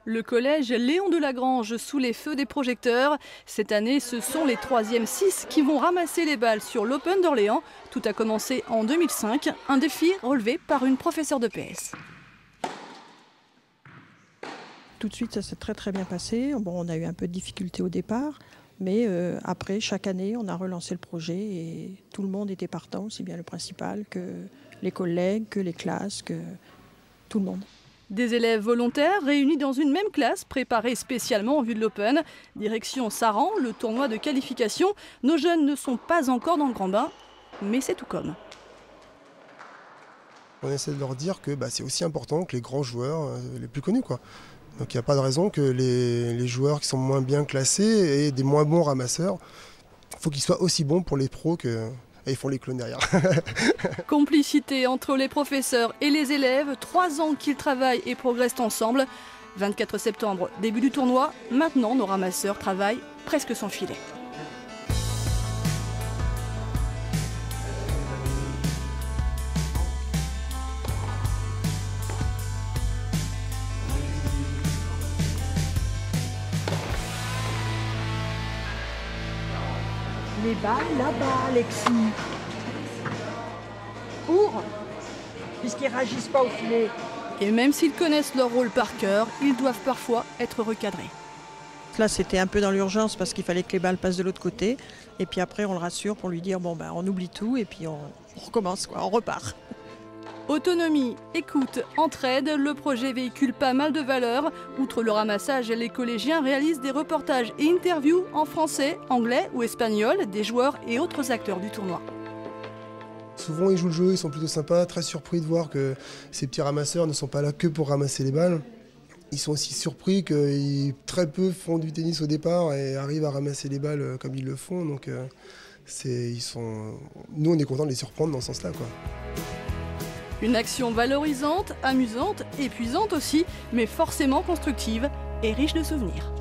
Le collège Léon Delagrange sous les feux des projecteurs. Cette année, ce sont les 3e 6 qui vont ramasser les balles sur l'Open d'Orléans. Tout a commencé en 2005, un défi relevé par une professeure de PS. Tout de suite, ça s'est très bien passé. Bon, on a eu un peu de difficultés au départ, mais après, chaque année, on a relancé le projet et tout le monde était partant, aussi bien le principal que les collègues, que les classes, que tout le monde. Des élèves volontaires réunis dans une même classe, préparés spécialement en vue de l'Open. Direction Saran, le tournoi de qualification. Nos jeunes ne sont pas encore dans le grand bain, mais c'est tout comme. On essaie de leur dire que c'est aussi important que les grands joueurs, les plus connus, quoi. Donc il n'y a pas de raison que les joueurs qui sont moins bien classés et des moins bons ramasseurs, il faut qu'ils soient aussi bons pour les pros que... Et ils font les clones derrière. Complicité entre les professeurs et les élèves, 3 ans qu'ils travaillent et progressent ensemble. 24 septembre, début du tournoi. Maintenant, nos ramasseurs travaillent presque sans filet. Les balles là-bas, Alexis. Cours, puisqu'ils ne réagissent pas au filet. Et même s'ils connaissent leur rôle par cœur, ils doivent parfois être recadrés. Là, c'était un peu dans l'urgence parce qu'il fallait que les balles passent de l'autre côté. Et puis après, on le rassure pour lui dire, on oublie tout et puis on recommence, on repart. Autonomie, écoute, entraide, le projet véhicule pas mal de valeurs. Outre le ramassage, les collégiens réalisent des reportages et interviews en français, anglais ou espagnol des joueurs et autres acteurs du tournoi. Souvent ils jouent le jeu, ils sont plutôt sympas, très surpris de voir que ces petits ramasseurs ne sont pas là que pour ramasser les balles. Ils sont aussi surpris que très peu font du tennis au départ et arrivent à ramasser les balles comme ils le font. Donc nous on est contents de les surprendre dans ce sens-là, quoi. Une action valorisante, amusante, épuisante aussi, mais forcément constructive et riche de souvenirs.